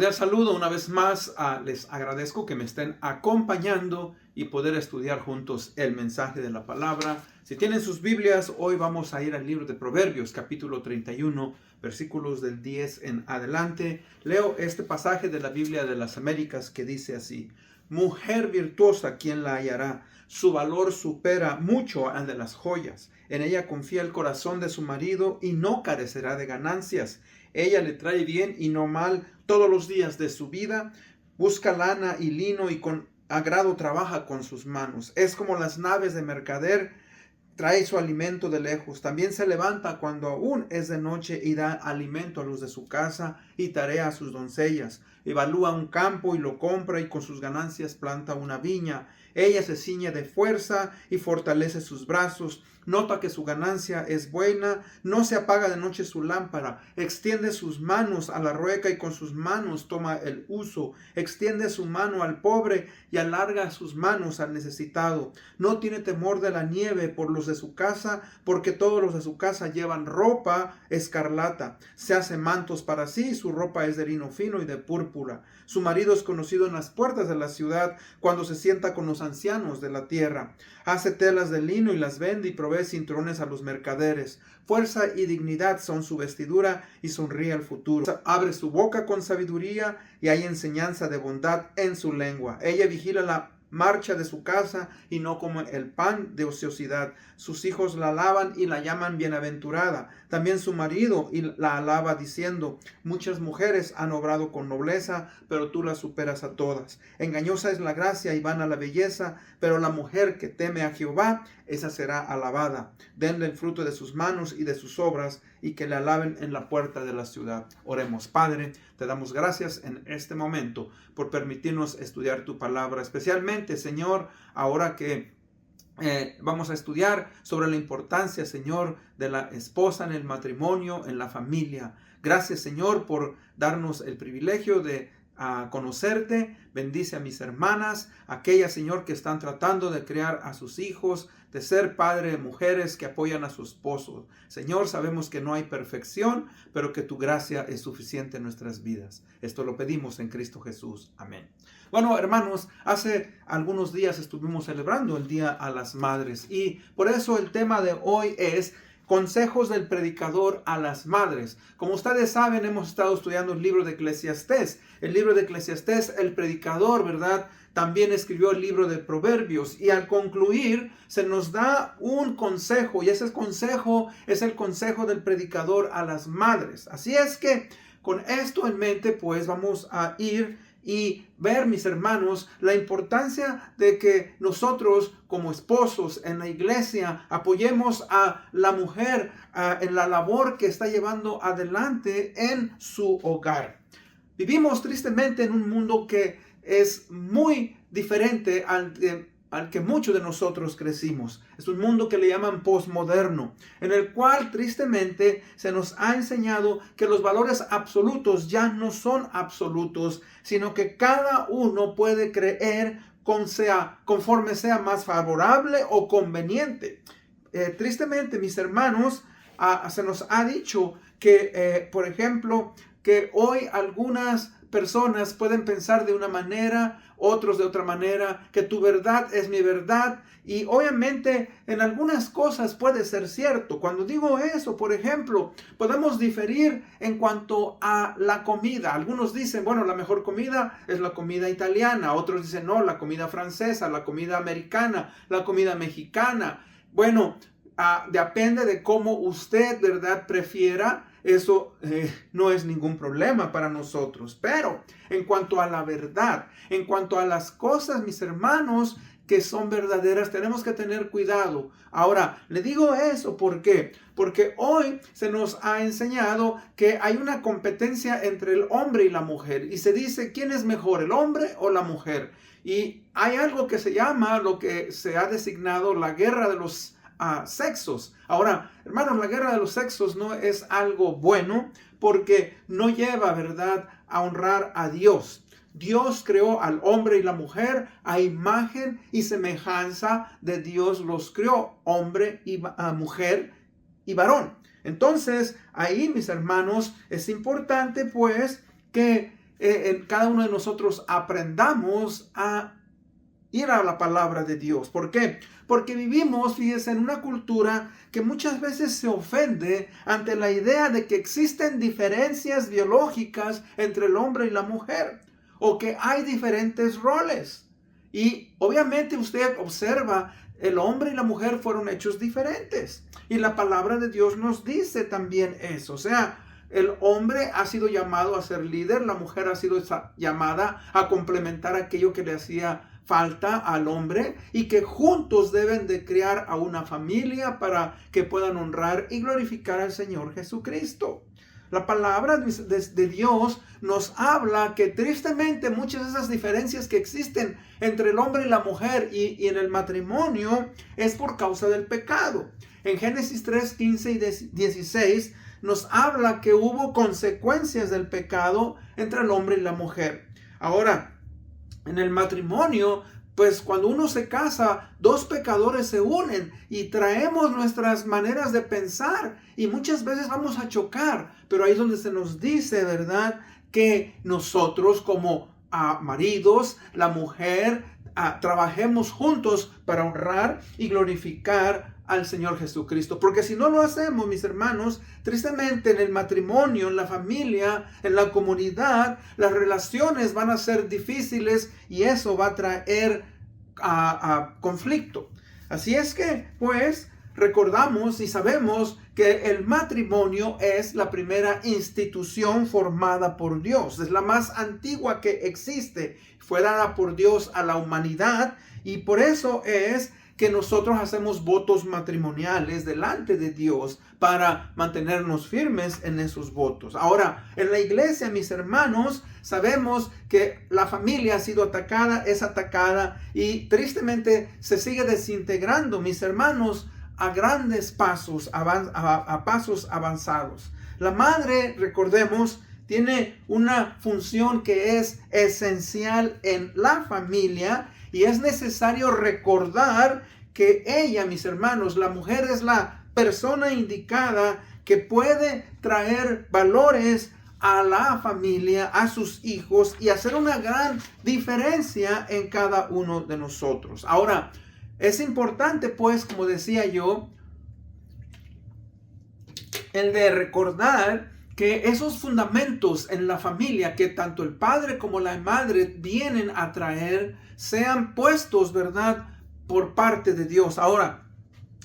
Cordial saludo una vez más. Les agradezco que me estén acompañando y poder estudiar juntos el mensaje de la palabra. Si tienen sus Biblias, hoy vamos a ir al libro de Proverbios, capítulo 31, versículos del 10 en adelante. Leo este pasaje de la Biblia de las Américas que dice así: Mujer virtuosa, ¿quién la hallará? Su valor supera mucho al de las joyas. En ella confía el corazón de su marido y no carecerá de ganancias. Ella le trae bien y no mal todos los días de su vida. Busca lana y lino y con agrado trabaja con sus manos. Es como las naves de mercader, trae su alimento de lejos. También se levanta cuando aún es de noche y da alimento a los de su casa y tarea a sus doncellas. Evalúa un campo y lo compra y con sus ganancias planta una viña. Ella se ciñe de fuerza y fortalece sus brazos. Nota que su ganancia es buena, no se apaga de noche su lámpara. Extiende sus manos a la rueca y con sus manos toma el uso. Extiende su mano al pobre y alarga sus manos al necesitado. No tiene temor de la nieve por los de su casa, porque todos los de su casa llevan ropa escarlata. Se hace mantos para sí, su ropa es de lino fino y de púrpura. Su marido es conocido en las puertas de la ciudad, cuando se sienta con los ancianos de la tierra. Hace telas de lino y las vende y provee cinturones a los mercaderes. Fuerza y dignidad son su vestidura y sonríe al futuro. Abre su boca con sabiduría y hay enseñanza de bondad en su lengua. Ella vigila la marcha de su casa y no come el pan de ociosidad. Sus hijos la alaban y la llaman bienaventurada. También su marido la alaba diciendo: muchas mujeres han obrado con nobleza, pero tú las superas a todas. Engañosa es la gracia y vana la belleza, pero la mujer que teme a Jehová, esa será alabada. Denle el fruto de sus manos y de sus obras, y que le alaben en la puerta de la ciudad. Oremos. Padre, te damos gracias en este momento por permitirnos estudiar tu palabra, especialmente, Señor, ahora que vamos a estudiar sobre la importancia, Señor, de la esposa en el matrimonio, en la familia. Gracias, Señor, por darnos el privilegio de conocerte. Bendice a mis hermanas, aquellas, Señor, que están tratando de criar a sus hijos, de ser padre de mujeres que apoyan a su esposo. Señor, sabemos que no hay perfección, pero que tu gracia es suficiente en nuestras vidas. Esto lo pedimos en Cristo Jesús. Amén. Bueno, hermanos, hace algunos días estuvimos celebrando el Día a las Madres y por eso el tema de hoy es consejos del predicador a las madres. Como ustedes saben, hemos estado estudiando el libro de Eclesiastés. El libro de Eclesiastés, el predicador, ¿verdad?, también escribió el libro de Proverbios, y al concluir se nos da un consejo, y ese consejo es el consejo del predicador a las madres. Así es que con esto en mente, pues vamos a ir y ver, mis hermanos, la importancia de que nosotros como esposos en la iglesia apoyemos a la mujer en la labor que está llevando adelante en su hogar. Vivimos tristemente en un mundo que es muy diferente al que muchos de nosotros crecimos. Es un mundo que le llaman posmoderno, en el cual tristemente se nos ha enseñado que los valores absolutos ya no son absolutos, sino que cada uno puede creer conforme sea más favorable o conveniente. Tristemente, mis hermanos, se nos ha dicho que, por ejemplo, que hoy algunas personas pueden pensar de una manera, otros de otra manera, que tu verdad es mi verdad, y obviamente en algunas cosas puede ser cierto. Cuando digo eso, por ejemplo, podemos diferir en cuanto a la comida. Algunos dicen, bueno, la mejor comida es la comida italiana, otros dicen, no, la comida francesa, la comida americana, la comida mexicana. Bueno, depende de cómo usted, ¿verdad?, prefiera. Eso no es ningún problema para nosotros. Pero en cuanto a la verdad, en cuanto a las cosas, mis hermanos, que son verdaderas, tenemos que tener cuidado. Ahora, le digo eso, ¿por qué? Porque hoy se nos ha enseñado que hay una competencia entre el hombre y la mujer. Y se dice, ¿quién es mejor, el hombre o la mujer? Y hay algo que se llama, lo que se ha designado la guerra de los sexos. Ahora, hermanos, la guerra de los sexos no es algo bueno, porque no lleva, ¿verdad?, a honrar a Dios. Dios creó al hombre y la mujer a imagen y semejanza de Dios los creó, hombre y mujer y varón. Entonces, ahí, mis hermanos, es importante pues que en cada uno de nosotros aprendamos a ir a la palabra de Dios. ¿Por qué? Porque vivimos, fíjense, en una cultura que muchas veces se ofende ante la idea de que existen diferencias biológicas entre el hombre y la mujer, o que hay diferentes roles. Y obviamente usted observa, el hombre y la mujer fueron hechos diferentes. Y la palabra de Dios nos dice también eso. O sea, el hombre ha sido llamado a ser líder, la mujer ha sido llamada a complementar aquello que le hacía falta al hombre, y que juntos deben de crear a una familia para que puedan honrar y glorificar al Señor Jesucristo. La palabra de Dios nos habla que tristemente muchas de esas diferencias que existen entre el hombre y la mujer y en el matrimonio es por causa del pecado. En Génesis 3, 15 y 16 nos habla que hubo consecuencias del pecado entre el hombre y la mujer. Ahora, en el matrimonio, pues cuando uno se casa, dos pecadores se unen y traemos nuestras maneras de pensar y muchas veces vamos a chocar, pero ahí es donde se nos dice, ¿verdad?, que nosotros como maridos, la mujer, trabajemos juntos para honrar y glorificar al Señor Jesucristo. Porque si no lo hacemos, mis hermanos, tristemente en el matrimonio, en la familia, en la comunidad, las relaciones van a ser difíciles y eso va a traer conflicto. Así es que, pues, recordamos y sabemos que el matrimonio es la primera institución formada por Dios. Es la más antigua que existe. Fue dada por Dios a la humanidad y por eso es que nosotros hacemos votos matrimoniales delante de Dios para mantenernos firmes en esos votos. Ahora, en la iglesia, mis hermanos, sabemos que la familia ha sido atacada, es atacada y tristemente se sigue desintegrando, mis hermanos, a grandes pasos, a pasos avanzados. La madre, recordemos, tiene una función que es esencial en la familia y es necesario recordar que ella, mis hermanos, la mujer es la persona indicada que puede traer valores a la familia, a sus hijos y hacer una gran diferencia en cada uno de nosotros. Ahora, es importante, pues, como decía yo, el de recordar que esos fundamentos en la familia que tanto el padre como la madre vienen a traer sean puestos, ¿verdad?, por parte de Dios. Ahora,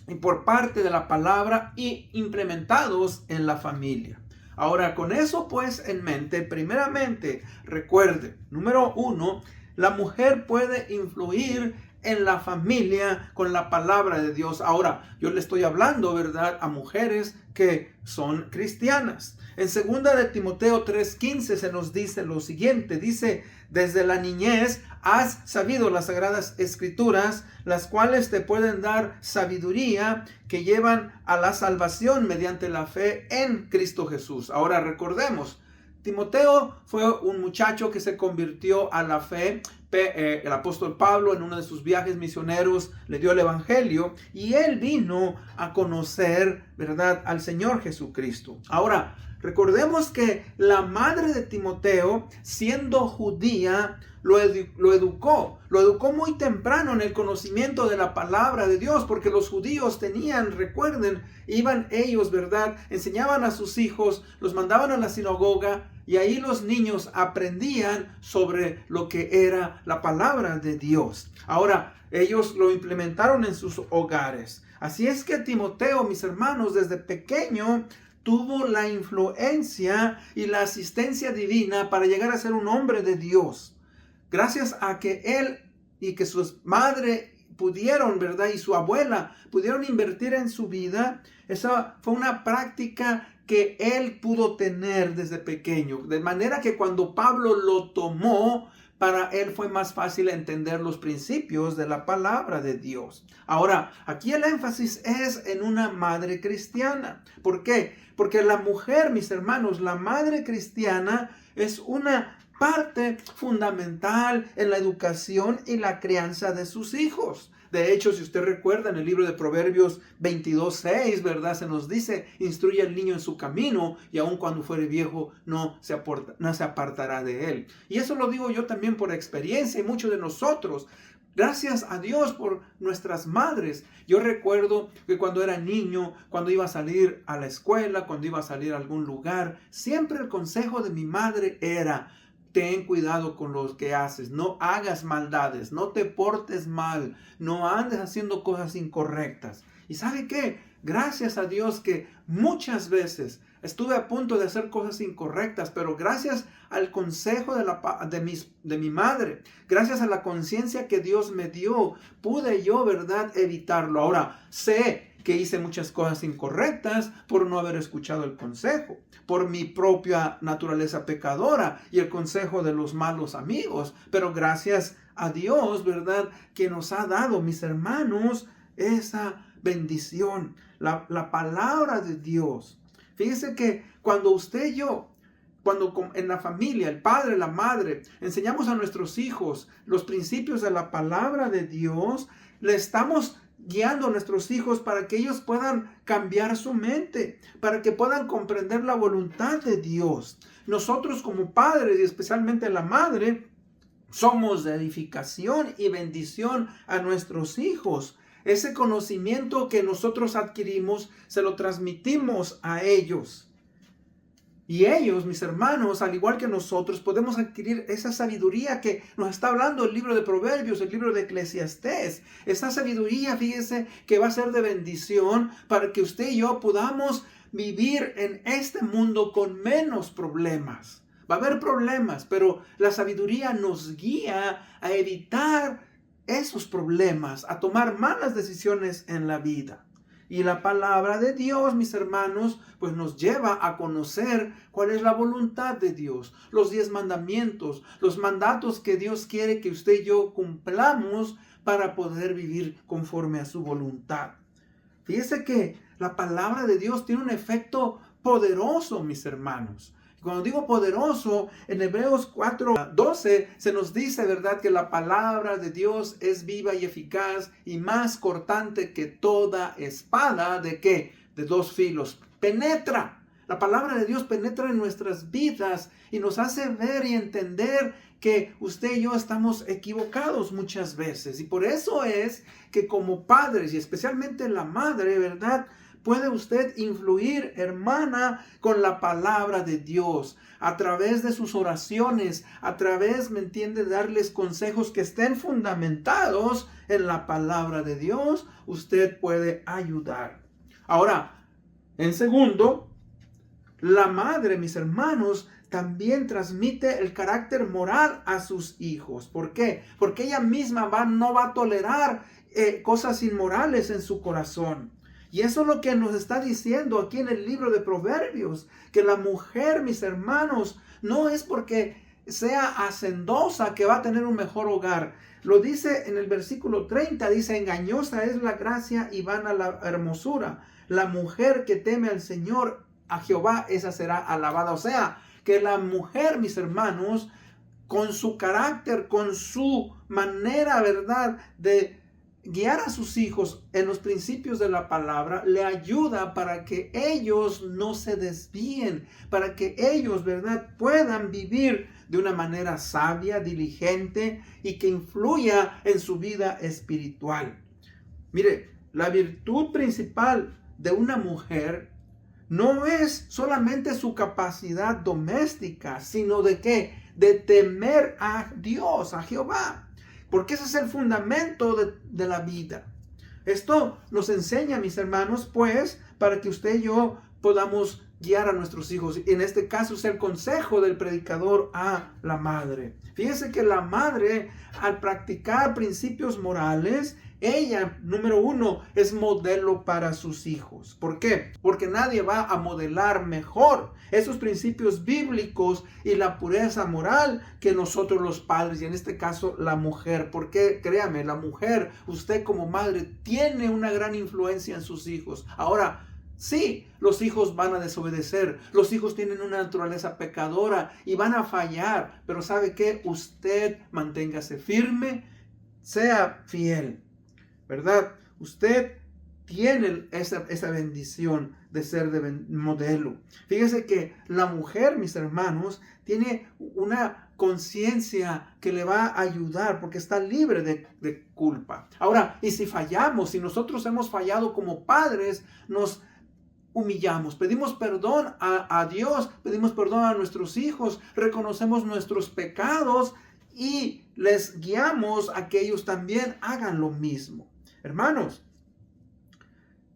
y por parte de la palabra y implementados en la familia. Ahora, con eso pues en mente, primeramente, recuerde, número 1, la mujer puede influir en la familia con la palabra de Dios. Ahora, yo le estoy hablando, ¿verdad?, a mujeres que son cristianas. En 2 de Timoteo 3:15 se nos dice lo siguiente, dice: desde la niñez has sabido las sagradas escrituras, las cuales te pueden dar sabiduría que llevan a la salvación mediante la fe en Cristo Jesús. Ahora recordemos, Timoteo fue un muchacho que se convirtió a la fe. El apóstol Pablo en uno de sus viajes misioneros le dio el evangelio y él vino a conocer, ¿verdad?, al Señor Jesucristo. Ahora, recordemos que la madre de Timoteo, siendo judía, lo educó muy temprano en el conocimiento de la palabra de Dios, porque los judíos tenían, recuerden, iban ellos, ¿verdad?, enseñaban a sus hijos, los mandaban a la sinagoga y ahí los niños aprendían sobre lo que era la palabra de Dios. Ahora, ellos lo implementaron en sus hogares. Así es que Timoteo, mis hermanos, desde pequeño tuvo la influencia y la asistencia divina para llegar a ser un hombre de Dios. Gracias a que él y que su madre pudieron, ¿verdad?, y su abuela pudieron invertir en su vida, esa fue una práctica que él pudo tener desde pequeño. De manera que cuando Pablo lo tomó, para él fue más fácil entender los principios de la palabra de Dios. Ahora, aquí el énfasis es en una madre cristiana. ¿Por qué? Porque la mujer, mis hermanos, la madre cristiana es una parte fundamental en la educación y la crianza de sus hijos. De hecho, si usted recuerda en el libro de Proverbios 22:6, ¿verdad? Se nos dice, instruye al niño en su camino y aun cuando fuere viejo no se apartará de él. Y eso lo digo yo también por experiencia y muchos de nosotros. Gracias a Dios por nuestras madres. Yo recuerdo que cuando era niño, cuando iba a salir a la escuela, cuando iba a salir a algún lugar, siempre el consejo de mi madre era: ten cuidado con lo que haces, no hagas maldades, no te portes mal, no andes haciendo cosas incorrectas. ¿Y sabe qué? Gracias a Dios que muchas veces estuve a punto de hacer cosas incorrectas, pero gracias al consejo de mi madre, gracias a la conciencia que Dios me dio, pude yo, ¿verdad?, evitarlo. Ahora, sé que hice muchas cosas incorrectas por no haber escuchado el consejo, por mi propia naturaleza pecadora y el consejo de los malos amigos. Pero gracias a Dios, ¿verdad?, que nos ha dado, mis hermanos, esa bendición, la palabra de Dios. Fíjese que cuando usted y yo, cuando en la familia, el padre, la madre, enseñamos a nuestros hijos los principios de la palabra de Dios, le estamos guiando a nuestros hijos para que ellos puedan cambiar su mente, para que puedan comprender la voluntad de Dios. Nosotros como padres y especialmente la madre, somos de edificación y bendición a nuestros hijos. Ese conocimiento que nosotros adquirimos, se lo transmitimos a ellos. Y ellos, mis hermanos, al igual que nosotros, podemos adquirir esa sabiduría que nos está hablando el libro de Proverbios, el libro de Eclesiastés. Esa sabiduría, fíjese, que va a ser de bendición para que usted y yo podamos vivir en este mundo con menos problemas. Va a haber problemas, pero la sabiduría nos guía a evitar esos problemas, a tomar malas decisiones en la vida. Y la palabra de Dios, mis hermanos, pues nos lleva a conocer cuál es la voluntad de Dios, los 10 mandamientos, los mandatos que Dios quiere que usted y yo cumplamos para poder vivir conforme a su voluntad. Fíjese que la palabra de Dios tiene un efecto poderoso, mis hermanos. Cuando digo poderoso, en Hebreos 4:12 se nos dice, ¿verdad?, que la palabra de Dios es viva y eficaz y más cortante que toda espada. ¿De qué? De 2 filos. Penetra. La palabra de Dios penetra en nuestras vidas y nos hace ver y entender que usted y yo estamos equivocados muchas veces. Y por eso es que como padres y especialmente la madre, ¿verdad?, puede usted influir, hermana, con la palabra de Dios, a través de sus oraciones, a través, ¿me entiende?, de darles consejos que estén fundamentados en la palabra de Dios. Usted puede ayudar. Ahora, en segundo, la madre, mis hermanos, también transmite el carácter moral a sus hijos. ¿Por qué? Porque ella misma no va a tolerar cosas inmorales en su corazón. Y eso es lo que nos está diciendo aquí en el libro de Proverbios, que la mujer, mis hermanos, no es porque sea hacendosa que va a tener un mejor hogar. Lo dice en el versículo 30, dice: engañosa es la gracia y vana la hermosura. La mujer que teme al Señor, a Jehová, esa será alabada. O sea, que la mujer, mis hermanos, con su carácter, con su manera, ¿verdad?, de guiar a sus hijos en los principios de la palabra, le ayuda para que ellos no se desvíen, para que ellos, ¿verdad?, puedan vivir de una manera sabia, diligente y que influya en su vida espiritual. Mire, la virtud principal de una mujer no es solamente su capacidad doméstica, sino de ¿qué? De temer a Dios, a Jehová. Porque ese es el fundamento de la vida. Esto nos enseña, mis hermanos, pues, para que usted y yo podamos guiar a nuestros hijos. En este caso es el consejo del predicador a la madre. Fíjese que la madre, al practicar principios morales, ella, número 1, es modelo para sus hijos. ¿Por qué? Porque nadie va a modelar mejor esos principios bíblicos y la pureza moral que nosotros los padres, y en este caso la mujer. Porque créame, la mujer, usted como madre, tiene una gran influencia en sus hijos. Ahora, sí, los hijos van a desobedecer, los hijos tienen una naturaleza pecadora y van a fallar, pero ¿sabe qué? Usted manténgase firme, sea fiel. ¿verdad? Usted tiene esa bendición de ser modelo. Fíjese que la mujer, mis hermanos, tiene una conciencia que le va a ayudar porque está libre de culpa. Ahora, y si fallamos, si nosotros hemos fallado como padres, nos humillamos, pedimos perdón a Dios, pedimos perdón a nuestros hijos, reconocemos nuestros pecados y les guiamos a que ellos también hagan lo mismo. Hermanos,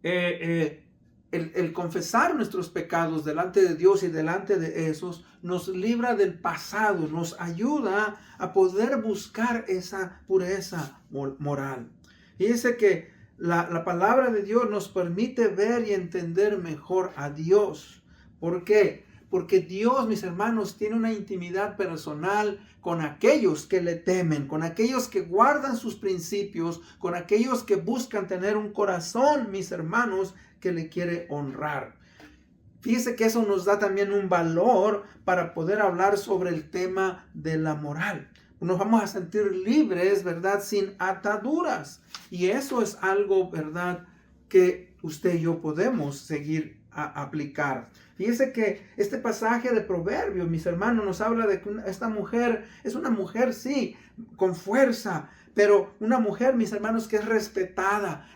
el confesar nuestros pecados delante de Dios y delante de esos nos libra del pasado, nos ayuda a poder buscar esa pureza moral. Fíjense que la palabra de Dios nos permite ver y entender mejor a Dios. ¿Por qué? Porque Dios, mis hermanos, tiene una intimidad personal con aquellos que le temen, con aquellos que guardan sus principios, con aquellos que buscan tener un corazón, mis hermanos, que le quiere honrar. Fíjese que eso nos da también un valor para poder hablar sobre el tema de la moral. Nos vamos a sentir libres, ¿verdad? Sin ataduras. Y eso es algo, ¿verdad?, que usted y yo podemos seguir a aplicar. Fíjese que este pasaje de Proverbios, mis hermanos, nos habla de que esta mujer es una mujer, sí, con fuerza, pero una mujer, mis hermanos, que es respetada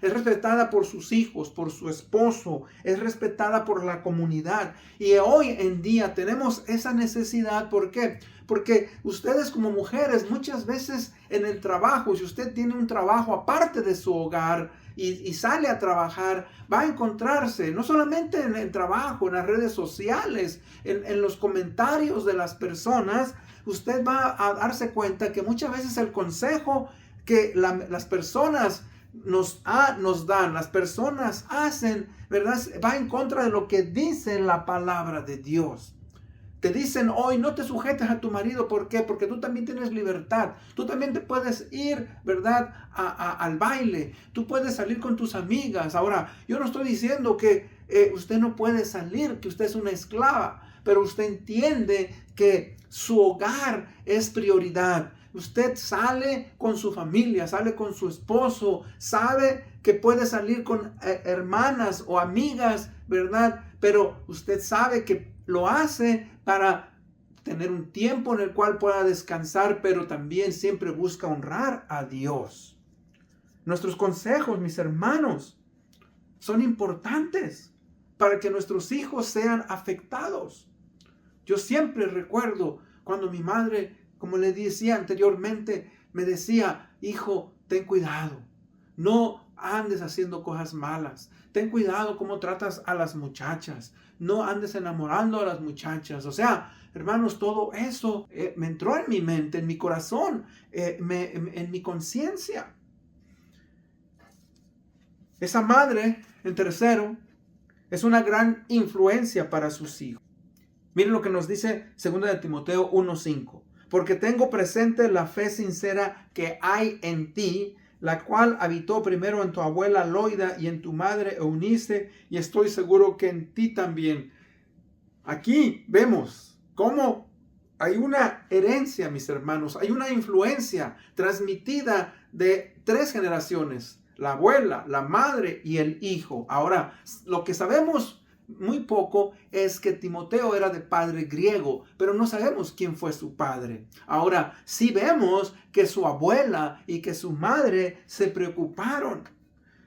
por sus hijos, por su esposo, es respetada por la comunidad. Y hoy en día tenemos esa necesidad. ¿Por qué? Porque ustedes como mujeres muchas veces en el trabajo, si usted tiene un trabajo aparte de su hogar y sale a trabajar, va a encontrarse no solamente en el trabajo, en las redes sociales, en los comentarios de las personas, usted va a darse cuenta que muchas veces el consejo que las personas nos dan, las personas hacen, ¿verdad?, va en contra de lo que dice la palabra de Dios. Te dicen hoy, no te sujetes a tu marido. ¿Por qué? Porque tú también tienes libertad. Tú también te puedes ir, ¿verdad?, al baile. Tú puedes salir con tus amigas. Ahora, yo no estoy diciendo que usted no puede salir, que usted es una esclava. Pero usted entiende que su hogar es prioridad. Usted sale con su familia, sale con su esposo, sabe que puede salir con hermanas o amigas, ¿verdad? Pero usted sabe que lo hace para tener un tiempo en el cual pueda descansar, pero también siempre busca honrar a Dios. Nuestros consejos, mis hermanos, son importantes para que nuestros hijos sean afectados. Yo siempre recuerdo cuando mi madre, como le decía anteriormente, me decía, hijo, ten cuidado, no andes haciendo cosas malas, ten cuidado cómo tratas a las muchachas, no andes enamorando a las muchachas. O sea, hermanos, todo eso me entró en mi mente, en mi corazón, en mi conciencia. Esa madre, en tercero, es una gran influencia para sus hijos. Miren lo que nos dice 2 de Timoteo 1:5. Porque tengo presente la fe sincera que hay en ti, la cual habitó primero en tu abuela Loida y en tu madre Eunice, y estoy seguro que en ti también. Aquí vemos cómo hay una herencia, mis hermanos, hay una influencia transmitida de 3 generaciones, la abuela, la madre y el hijo. Ahora, lo que sabemos muy poco es que Timoteo era de padre griego, pero no sabemos quién fue su padre. Ahora, sí vemos que su abuela y que su madre se preocuparon.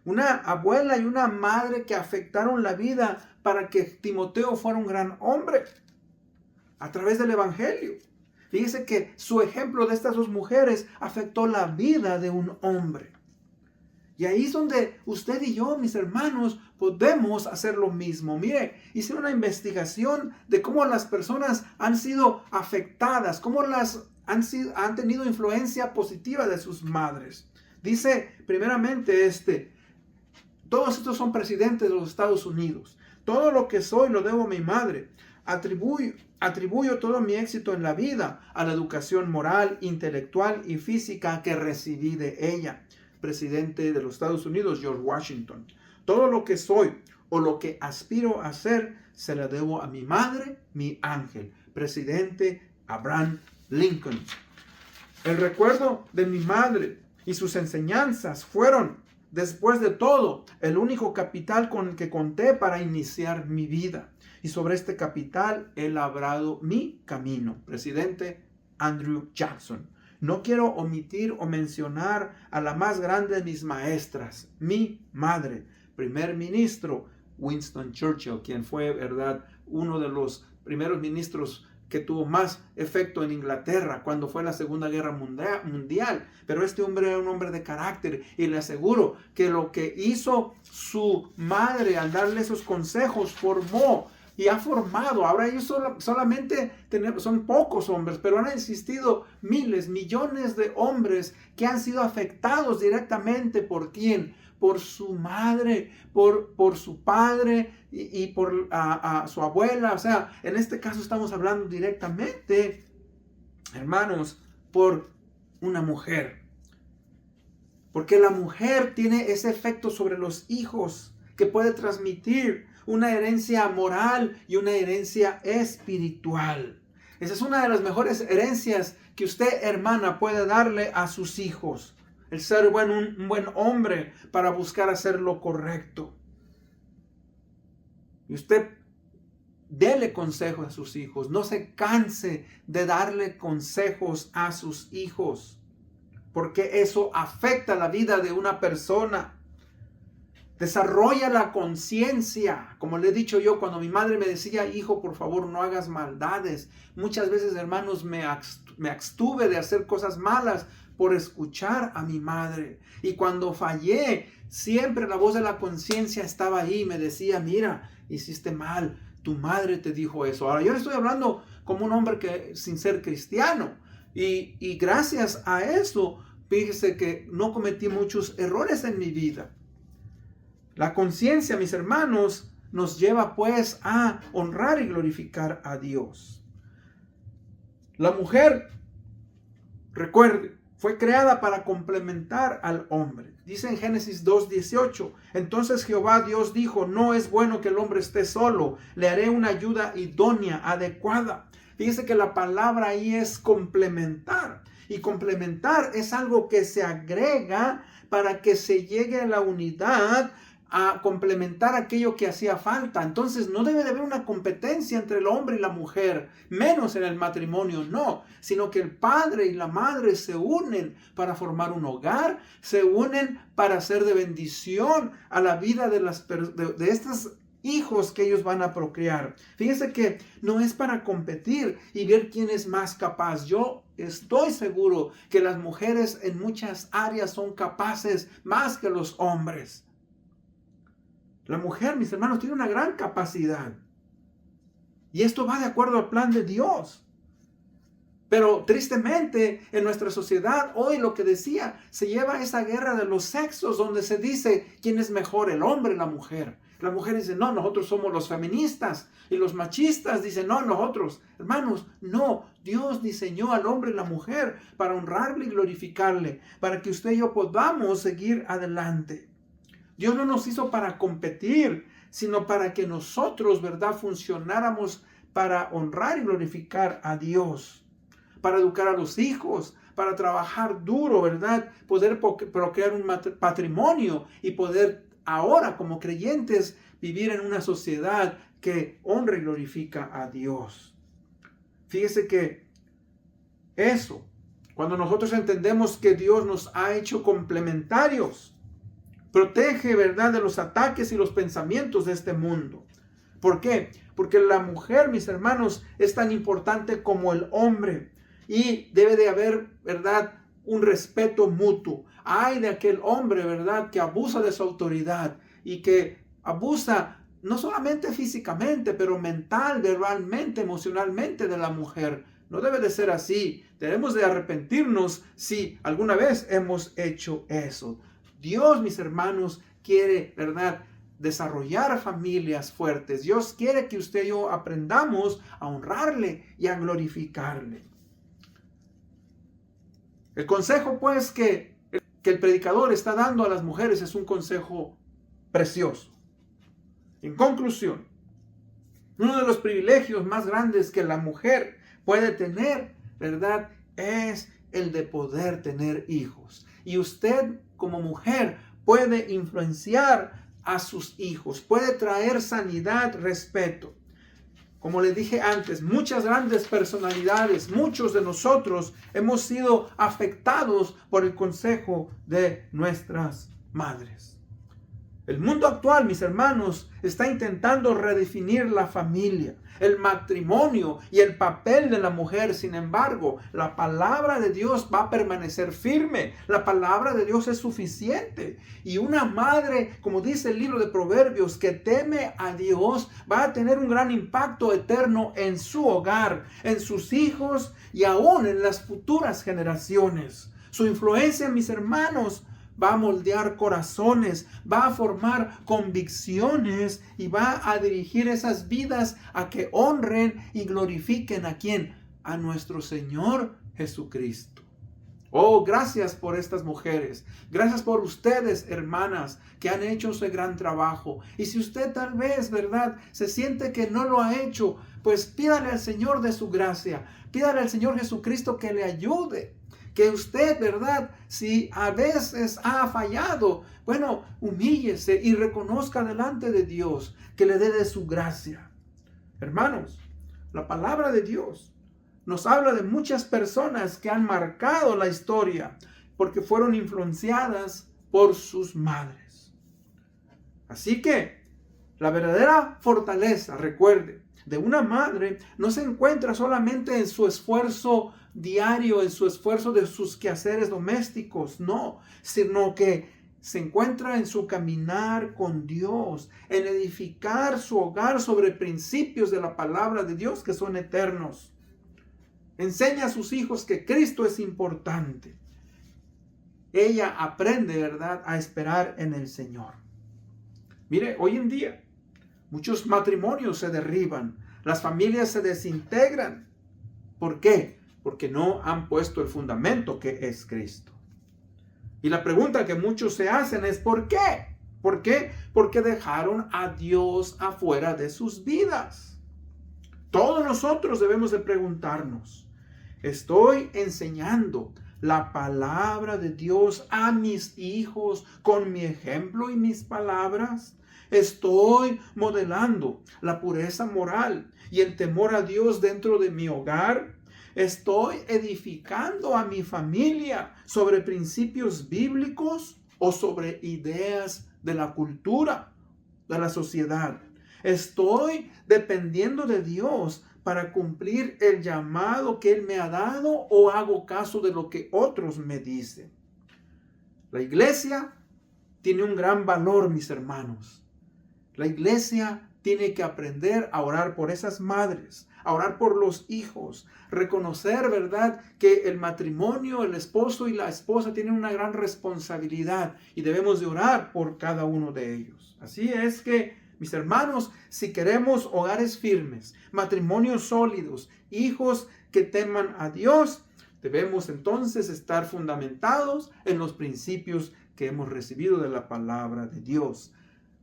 Una abuela y una madre que afectaron la vida para que Timoteo fuera un gran hombre a través del evangelio. Fíjese que su ejemplo de estas 2 mujeres afectó la vida de un hombre. Y ahí es donde usted y yo, mis hermanos, podemos hacer lo mismo. Mire, hice una investigación de cómo las personas han sido afectadas, cómo han tenido influencia positiva de sus madres. Dice primeramente todos estos son presidentes de los Estados Unidos. Todo lo que soy lo debo a mi madre. Atribuyo todo mi éxito en la vida a la educación moral, intelectual y física que recibí de ella. Presidente de los Estados Unidos, George Washington. Todo lo que soy o lo que aspiro a ser se lo debo a mi madre, mi ángel, presidente Abraham Lincoln. El recuerdo de mi madre y sus enseñanzas fueron después de todo, el único capital con el que conté para iniciar mi vida. Y sobre este capital he labrado mi camino. Presidente Andrew Jackson. No quiero omitir o mencionar a la más grande de mis maestras, mi madre, primer ministro Winston Churchill, quien fue, ¿verdad?, uno de los primeros ministros que tuvo más efecto en Inglaterra cuando fue la Segunda Guerra Mundial. Pero este hombre era un hombre de carácter, y le aseguro que lo que hizo su madre al darle esos consejos formó y ha formado. Ahora ellos solamente son pocos hombres, pero han existido miles, millones de hombres que han sido afectados directamente. ¿Por quién? Por su madre, por su padre y por su abuela. O sea, en este caso estamos hablando directamente, hermanos, por una mujer. Porque la mujer tiene ese efecto sobre los hijos que puede transmitir una herencia moral y una herencia espiritual. Esa es una de las mejores herencias que usted, hermana, puede darle a sus hijos. El ser un buen hombre para buscar hacer lo correcto. Y usted dele consejos a sus hijos. No se canse de darle consejos a sus hijos, porque eso afecta la vida de una persona. Desarrolla la conciencia. Como le he dicho yo, cuando mi madre me decía, hijo, por favor, no hagas maldades. Muchas veces, hermanos, me abstuve de hacer cosas malas por escuchar a mi madre. Y cuando fallé, siempre la voz de la conciencia estaba ahí y me decía, mira, hiciste mal, tu madre te dijo eso. Ahora, yo le estoy hablando como un hombre que sin ser cristiano. Y gracias a eso, fíjese que no cometí muchos errores en mi vida. La conciencia, mis hermanos, nos lleva pues a honrar y glorificar a Dios. La mujer, recuerde, fue creada para complementar al hombre. Dice en Génesis 2:18, entonces Jehová Dios dijo, no es bueno que el hombre esté solo, le haré una ayuda idónea, adecuada. Fíjese que la palabra ahí es complementar. Y complementar es algo que se agrega para que se llegue a la unidad, a complementar aquello que hacía falta. Entonces no debe de haber una competencia entre el hombre y la mujer, menos en el matrimonio, no, sino que el padre y la madre se unen para formar un hogar, se unen para ser de bendición a la vida de estos hijos que ellos van a procrear. Fíjense que no es para competir y ver quién es más capaz. Yo estoy seguro que las mujeres en muchas áreas son capaces más que los hombres. La mujer, mis hermanos, tiene una gran capacidad. Y esto va de acuerdo al plan de Dios. Pero tristemente, en nuestra sociedad, hoy lo que decía, se lleva esa guerra de los sexos, donde se dice quién es mejor, el hombre o la mujer. La mujer dice, no, nosotros somos los feministas. Y los machistas dicen, no, nosotros. Hermanos, no. Dios diseñó al hombre y la mujer para honrarle y glorificarle, para que usted y yo podamos seguir adelante. Dios no nos hizo para competir, sino para que nosotros, ¿verdad?, funcionáramos para honrar y glorificar a Dios, para educar a los hijos, para trabajar duro, ¿verdad?, poder procrear un patrimonio y poder ahora, como creyentes, vivir en una sociedad que honra y glorifica a Dios. Fíjese que eso, cuando nosotros entendemos que Dios nos ha hecho complementarios, protege, ¿verdad?, de los ataques y los pensamientos de este mundo. ¿Por qué? Porque la mujer, mis hermanos, es tan importante como el hombre. Y debe de haber, ¿verdad?, un respeto mutuo. Ay de aquel hombre, ¿verdad?, que abusa de su autoridad y que abusa no solamente físicamente, pero mental, verbalmente, emocionalmente de la mujer. No debe de ser así. Debemos de arrepentirnos si alguna vez hemos hecho eso. Dios, mis hermanos, quiere, ¿verdad?, desarrollar familias fuertes. Dios quiere que usted y yo aprendamos a honrarle y a glorificarle. El consejo, pues, que el predicador está dando a las mujeres es un consejo precioso. En conclusión, uno de los privilegios más grandes que la mujer puede tener, ¿verdad?, es el de poder tener hijos. Y usted, como mujer, puede influenciar a sus hijos, puede traer sanidad, respeto. Como les dije antes, muchas grandes personalidades, muchos de nosotros hemos sido afectados por el consejo de nuestras madres. El mundo actual, mis hermanos, está intentando redefinir la familia, el matrimonio y el papel de la mujer. Sin embargo, la palabra de Dios va a permanecer firme. La palabra de Dios es suficiente. Y una madre, como dice el libro de Proverbios, que teme a Dios, va a tener un gran impacto eterno en su hogar, en sus hijos y aún en las futuras generaciones. Su influencia, mis hermanos, va a moldear corazones, va a formar convicciones y va a dirigir esas vidas a que honren y glorifiquen ¿a quién? A nuestro Señor Jesucristo. Oh, gracias por estas mujeres. Gracias por ustedes, hermanas, que han hecho ese gran trabajo. Y si usted tal vez, ¿verdad?, se siente que no lo ha hecho, pues pídale al Señor de su gracia. Pídale al Señor Jesucristo que le ayude. Que usted, ¿verdad?, si a veces ha fallado, bueno, humíllese y reconozca delante de Dios que le dé de su gracia. Hermanos, la palabra de Dios nos habla de muchas personas que han marcado la historia porque fueron influenciadas por sus madres. Así que la verdadera fortaleza, recuerde, de una madre no se encuentra solamente en su esfuerzo diario, en su esfuerzo de sus quehaceres domésticos, no, sino que se encuentra en su caminar con Dios, en edificar su hogar sobre principios de la palabra de Dios que son eternos. Enseña a sus hijos que Cristo es importante. Ella aprende, ¿verdad?, a esperar en el Señor. Mire, hoy en día muchos matrimonios se derriban, las familias se desintegran. ¿Por qué? Porque no han puesto el fundamento que es Cristo. Y la pregunta que muchos se hacen es ¿por qué? ¿Por qué? Porque dejaron a Dios afuera de sus vidas. Todos nosotros debemos de preguntarnos, ¿estoy enseñando la palabra de Dios a mis hijos con mi ejemplo y mis palabras? ¿Estoy modelando la pureza moral y el temor a Dios dentro de mi hogar? ¿Estoy edificando a mi familia sobre principios bíblicos o sobre ideas de la cultura, de la sociedad? ¿Estoy dependiendo de Dios para cumplir el llamado que Él me ha dado o hago caso de lo que otros me dicen? La iglesia tiene un gran valor, mis hermanos. La iglesia tiene que aprender a orar por esas madres, a orar por los hijos, reconocer, ¿verdad?, que el matrimonio, el esposo y la esposa tienen una gran responsabilidad y debemos de orar por cada uno de ellos. Así es que, mis hermanos, si queremos hogares firmes, matrimonios sólidos, hijos que teman a Dios, debemos entonces estar fundamentados en los principios que hemos recibido de la palabra de Dios.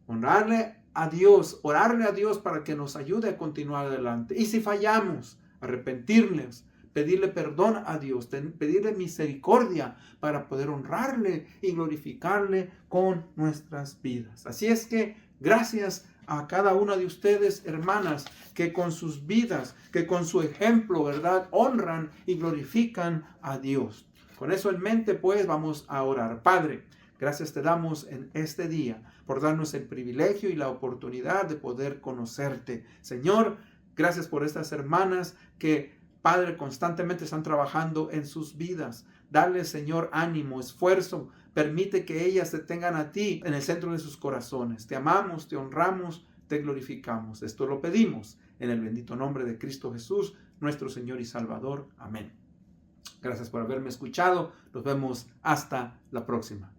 Honrarle a Dios, orarle a Dios para que nos ayude a continuar adelante. Y si fallamos, arrepentirnos, pedirle perdón a Dios, pedirle misericordia para poder honrarle y glorificarle con nuestras vidas. Así es que gracias a cada una de ustedes, hermanas, que con sus vidas, que con su ejemplo, ¿verdad?, honran y glorifican a Dios. Con eso en mente, pues, vamos a orar. Padre, gracias te damos en este día por darnos el privilegio y la oportunidad de poder conocerte. Señor, gracias por estas hermanas que, Padre, constantemente están trabajando en sus vidas. Dale, Señor, ánimo, esfuerzo. Permite que ellas te tengan a ti en el centro de sus corazones. Te amamos, te honramos, te glorificamos. Esto lo pedimos en el bendito nombre de Cristo Jesús, nuestro Señor y Salvador. Amén. Gracias por haberme escuchado. Nos vemos hasta la próxima.